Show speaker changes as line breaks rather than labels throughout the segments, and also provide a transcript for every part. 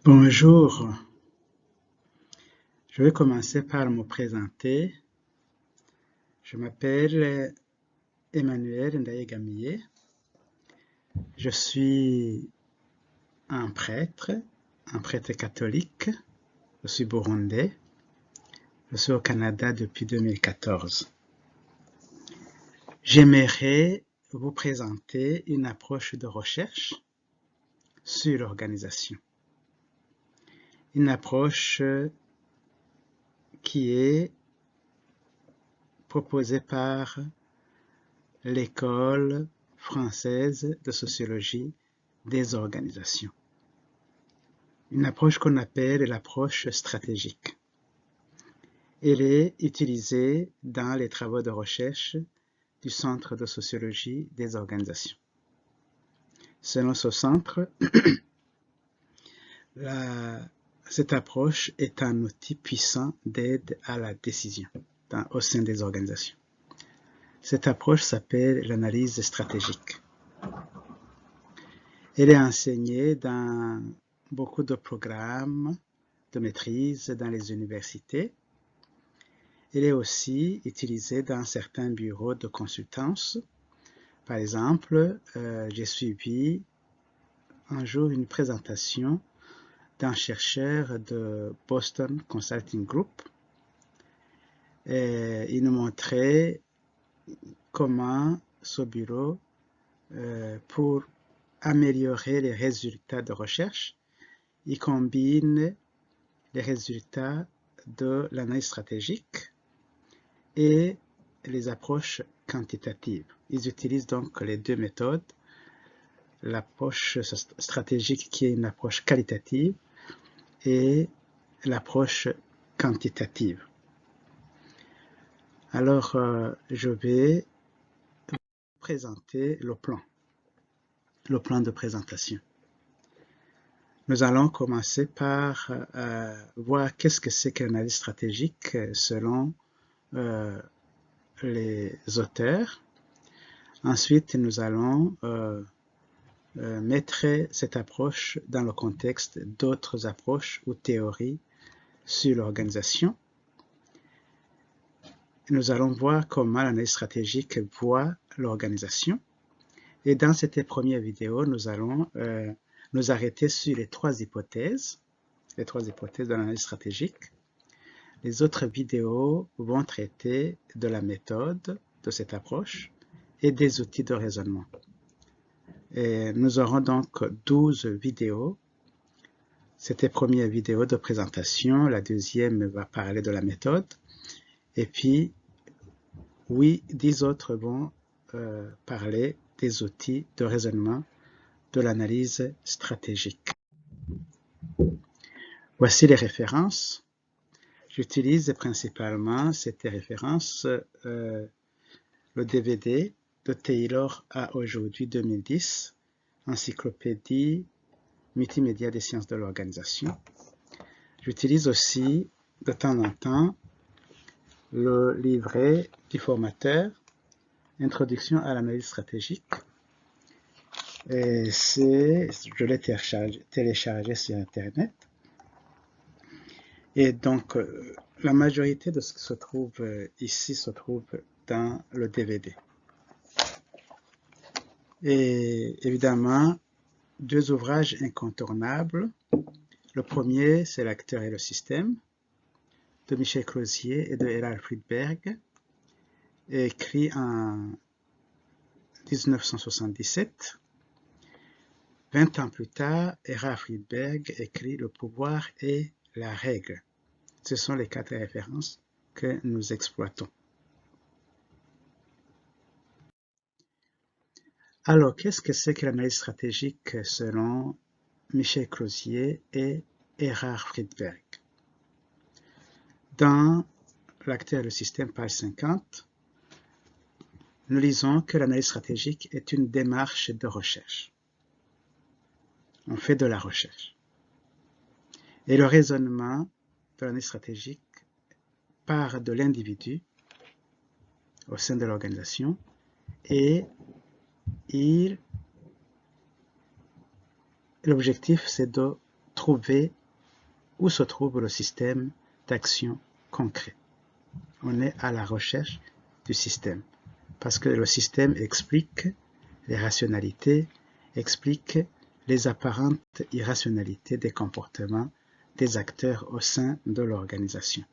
Bonjour, je vais commencer par me présenter. Je m'appelle Emmanuel Ndayegamie. Je suis un prêtre catholique. Je suis burundais. Je suis au Canada depuis 2014. J'aimerais vous présenter une approche de recherche sur l'organisation. Une approche qui est proposée par l'École française de sociologie des organisations. Une approche qu'on appelle l'approche stratégique. Elle est utilisée dans les travaux de recherche du Centre de sociologie des organisations. Selon ce centre, cette approche est un outil puissant d'aide à la décision au sein des organisations. Cette approche s'appelle l'analyse stratégique. Elle est enseignée dans beaucoup de programmes de maîtrise dans les universités. Elle est aussi utilisée dans certains bureaux de consultance. Par exemple, j'ai suivi un jour une présentation d'un chercheur de Boston Consulting Group. Et il nous montrait comment ce bureau, pour améliorer les résultats de recherche, il combine les résultats de l'analyse stratégique et les approches quantitatives. Ils utilisent donc les deux méthodes, l'approche stratégique qui est une approche qualitative et l'approche quantitative. Alors, je vais vous présenter le plan de présentation. Nous allons commencer par voir qu'est-ce que c'est que l'analyse stratégique selon les auteurs. Ensuite, nous allons mettre cette approche dans le contexte d'autres approches ou théories sur l'organisation. Nous allons voir comment l'analyse stratégique voit l'organisation. Et dans cette première vidéo, nous allons nous arrêter sur les trois hypothèses de l'analyse stratégique. Les autres vidéos vont traiter de la méthode de cette approche et des outils de raisonnement. Et nous aurons donc 12 vidéos. C'était la première vidéo de présentation, la deuxième va parler de la méthode, et puis 10 autres vont parler des outils de raisonnement de l'analyse stratégique. Voici les références. J'utilise principalement cette référence, le DVD de Taylor à aujourd'hui 2010, Encyclopédie multimédia des sciences de l'organisation. J'utilise aussi de temps en temps le livret du formateur, Introduction à l'analyse stratégique. Je l'ai téléchargé sur Internet. Et donc, la majorité de ce qui se trouve ici se trouve dans le DVD. Et évidemment, deux ouvrages incontournables. Le premier, c'est L'acteur et le système, de Michel Crozier et de Erhard Friedberg, écrit en 1977. 20 ans plus tard, Erhard Friedberg écrit Le pouvoir et la règle. Ce sont les 4 références que nous exploitons. Alors, qu'est-ce que c'est que l'analyse stratégique selon Michel Crozier et Erhard Friedberg? Dans L'acteur et le système, page 50, nous lisons que l'analyse stratégique est une démarche de recherche. On fait de la recherche. Et le raisonnement de l'analyse stratégique part de l'individu au sein de l'organisation et l'objectif c'est de trouver où se trouve le système d'action concret. On est à la recherche du système, parce que le système explique les rationalités, explique les apparentes irrationalités des comportements des acteurs au sein de l'organisation.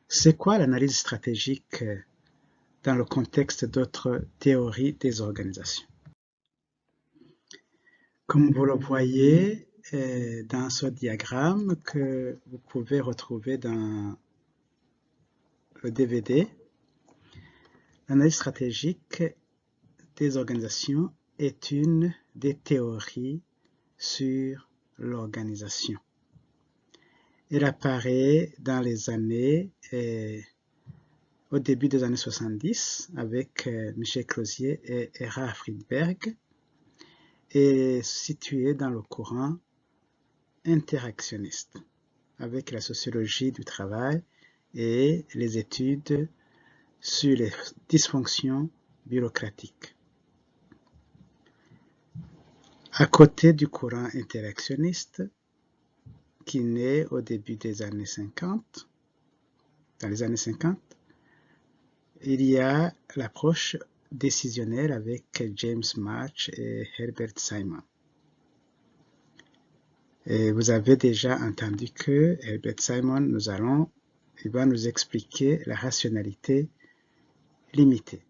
C'est quoi l'analyse stratégique dans le contexte d'autres théories des organisations? Comme vous le voyez dans ce diagramme que vous pouvez retrouver dans le DVD, l'analyse stratégique des organisations est une des théories sur l'organisation. Elle apparaît dans les années, au début des années 70 avec Michel Closier et Erhard Friedberg, et située dans le courant interactionniste avec la sociologie du travail et les études sur les dysfonctions bureaucratiques. À côté du courant interactionniste, qui naît au début des années 50, dans les années 50, il y a l'approche décisionnelle avec James March et Herbert Simon. Et vous avez déjà entendu que Herbert Simon, il va nous expliquer la rationalité limitée.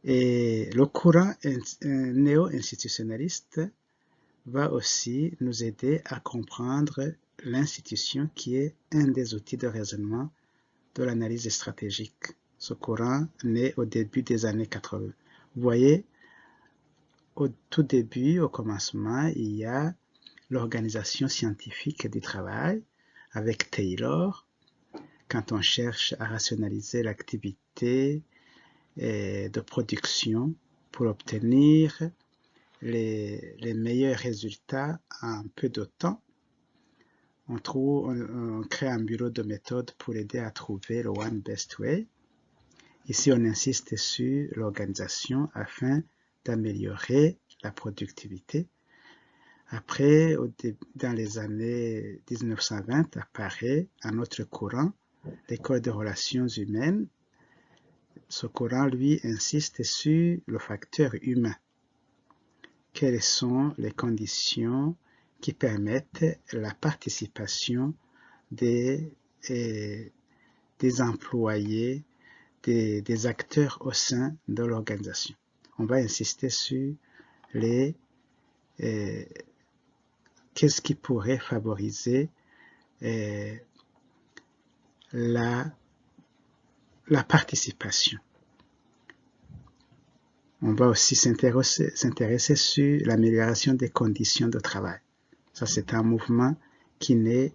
Et le courant néo-institutionnaliste va aussi nous aider à comprendre l'institution qui est un des outils de raisonnement de l'analyse stratégique. Ce courant naît au début des années 80. Vous voyez, au tout début, au commencement, il y a l'organisation scientifique du travail avec Taylor, quand on cherche à rationaliser l'activité de production pour obtenir les meilleurs résultats en peu de temps. On crée un bureau de méthode pour aider à trouver le One Best Way. Ici, on insiste sur l'organisation afin d'améliorer la productivité. Après, dans les années 1920, apparaît un autre courant, l'école des relations humaines. Ce courant, lui, insiste sur le facteur humain. Quelles sont les conditions qui permettent la participation des employés, des acteurs au sein de l'organisation. On va insister sur qu'est-ce qui pourrait favoriser la participation. On va aussi s'intéresser sur l'amélioration des conditions de travail. Ça, c'est un mouvement qui naît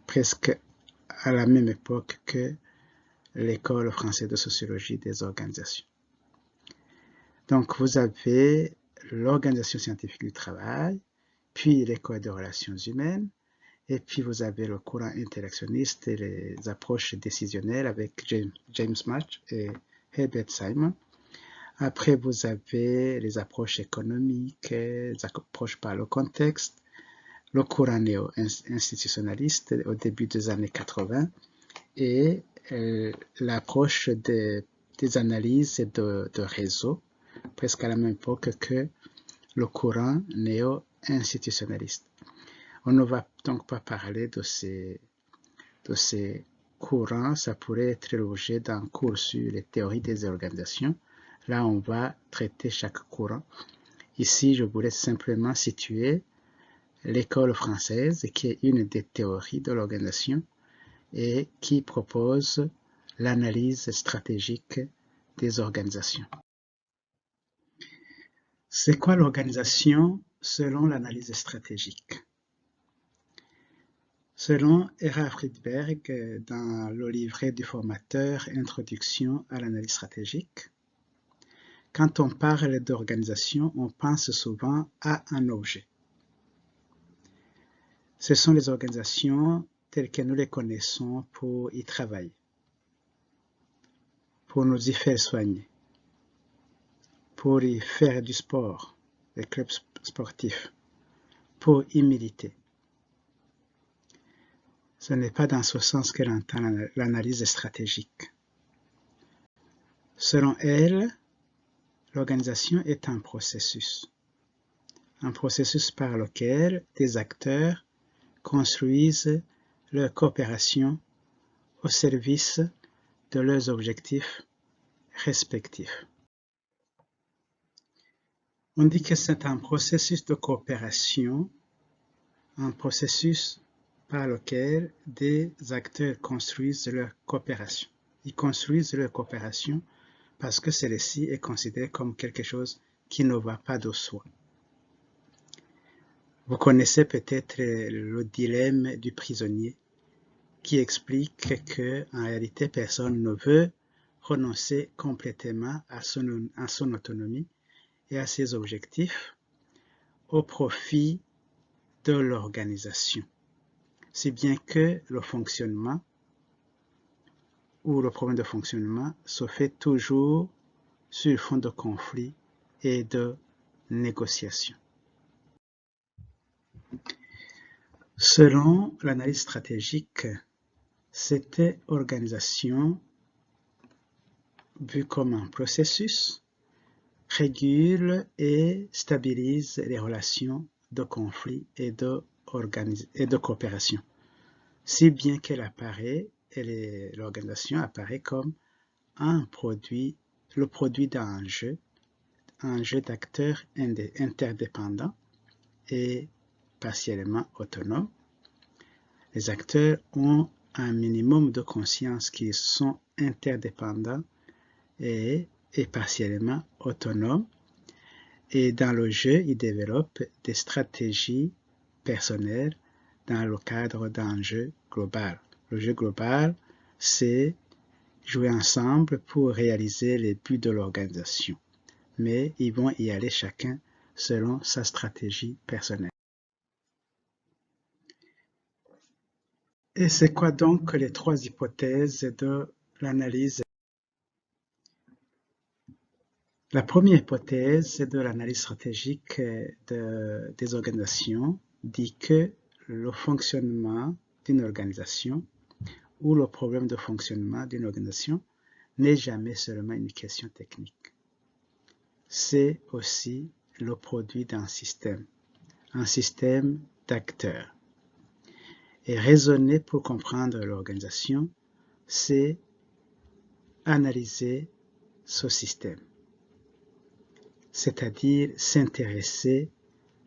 presque à la même époque que l'école française de sociologie des organisations. Donc, vous avez l'organisation scientifique du travail, puis l'école des relations humaines, et puis vous avez le courant interactionniste et les approches décisionnelles avec James March et Herbert Simon. Après, vous avez les approches économiques, les approches par le contexte, le courant néo-institutionnaliste au début des années 80 et l'approche des analyses de réseau, presque à la même époque que le courant néo-institutionnaliste. On ne va donc pas parler de ces courants, ça pourrait être l'objet d'un cours sur les théories des organisations. Là, on va traiter chaque courant. Ici, je voulais simplement situer l'école française, qui est une des théories de l'organisation et qui propose l'analyse stratégique des organisations. C'est quoi l'organisation selon l'analyse stratégique? Selon Erhard Friedberg, dans le livret du formateur Introduction à l'analyse stratégique, quand on parle d'organisation, on pense souvent à un objet. Ce sont les organisations telles que nous les connaissons pour y travailler, pour nous y faire soigner, pour y faire du sport, les clubs sportifs, pour y militer. Ce n'est pas dans ce sens qu'elle entend l'analyse stratégique. Selon elle, l'organisation est un processus par lequel des acteurs construisent leur coopération au service de leurs objectifs respectifs. On dit que c'est un processus de coopération, un processus par lequel des acteurs construisent leur coopération. Ils construisent leur coopération parce que celle-ci est considérée comme quelque chose qui ne va pas de soi. Vous connaissez peut-être le dilemme du prisonnier qui explique que, en réalité, personne ne veut renoncer complètement à son autonomie et à ses objectifs au profit de l'organisation. Si bien que le fonctionnement ou le problème de fonctionnement se fait toujours sur le fond de conflit et de négociation. Selon l'analyse stratégique, cette organisation, vue comme un processus, régule et stabilise les relations de conflit et de coopération, si bien qu'elle apparaît, l'organisation apparaît comme le produit d'un jeu d'acteurs interdépendants et partiellement autonomes. Les acteurs ont un minimum de conscience qu'ils sont interdépendants et partiellement autonomes. Et dans le jeu, ils développent des stratégies personnelles dans le cadre d'un jeu global. Le jeu global, c'est jouer ensemble pour réaliser les buts de l'organisation. Mais ils vont y aller chacun selon sa stratégie personnelle. Et c'est quoi donc les trois hypothèses de l'analyse? La première hypothèse de l'analyse stratégique des organisations dit que le fonctionnement d'une organisation ou le problème de fonctionnement d'une organisation n'est jamais seulement une question technique. C'est aussi le produit d'un système, un système d'acteurs. Et raisonner pour comprendre l'organisation, c'est analyser ce système, c'est-à-dire s'intéresser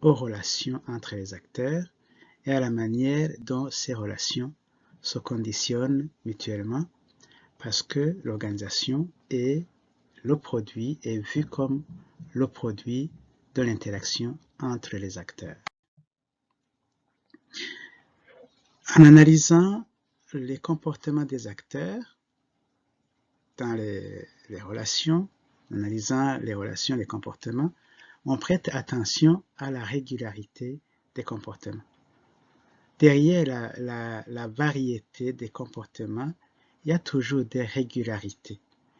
aux relations entre les acteurs et à la manière dont ces relations se conditionnent mutuellement, parce que l'organisation est vue comme le produit de l'interaction entre les acteurs. En analysant les comportements des acteurs dans les relations, en analysant les relations, les comportements, on prête attention à la régularité des comportements. Derrière la variété des comportements, il y a toujours des régularités.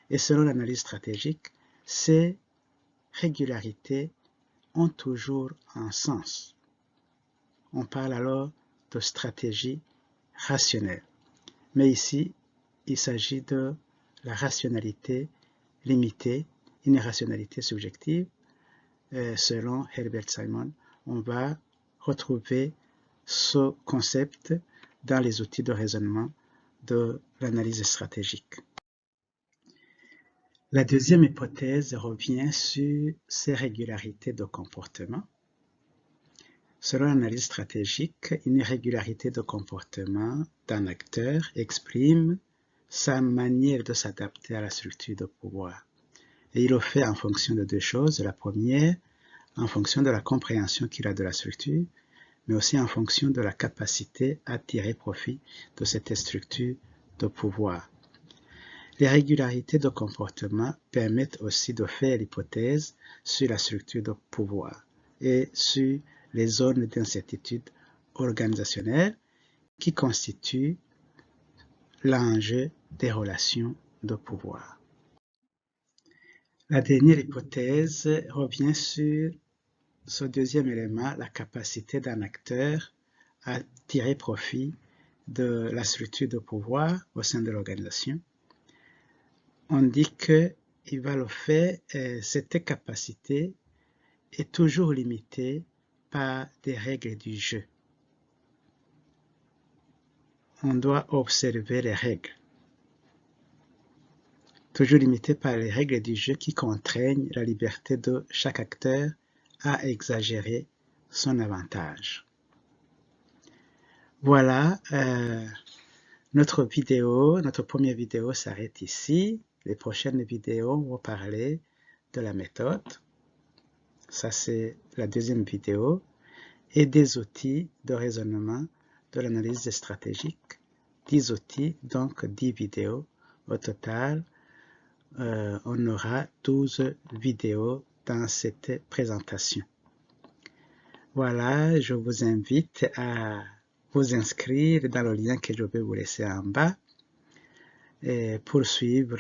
Et selon l'analyse stratégique, ces régularités ont toujours un sens. On parle alors de stratégie rationnelle. Mais ici, il s'agit de la rationalité limitée, une rationalité subjective. Selon Herbert Simon, on va retrouver ce concept dans les outils de raisonnement de l'analyse stratégique. La deuxième hypothèse revient sur ces régularités de comportement. Selon l'analyse stratégique, une régularité de comportement d'un acteur exprime sa manière de s'adapter à la structure de pouvoir. Et il le fait en fonction de deux choses. La première, en fonction de la compréhension qu'il a de la structure, mais aussi en fonction de la capacité à tirer profit de cette structure de pouvoir. Les régularités de comportement permettent aussi de faire l'hypothèse sur la structure de pouvoir et sur les zones d'incertitude organisationnelle qui constituent l'enjeu des relations de pouvoir. La dernière hypothèse revient sur ce deuxième élément, la capacité d'un acteur à tirer profit de la structure de pouvoir au sein de l'organisation. On dit qu'il va le faire, cette capacité est toujours limitée par des règles du jeu. On doit observer les règles. Toujours limité par les règles du jeu qui contraignent la liberté de chaque acteur à exagérer son avantage. Voilà, notre première vidéo s'arrête ici. Les prochaines vidéos vont parler de la méthode. Ça, c'est la deuxième vidéo. Et des outils de raisonnement de l'analyse stratégique. 10 outils, donc 10 vidéos. Au total, on aura 12 vidéos dans cette présentation. Voilà, je vous invite à vous inscrire dans le lien que je vais vous laisser en bas et pour suivre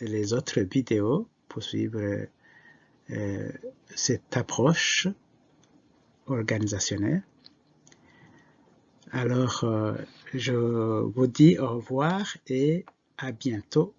les autres vidéos, pour suivre cette approche organisationnelle. Alors, je vous dis au revoir et à bientôt.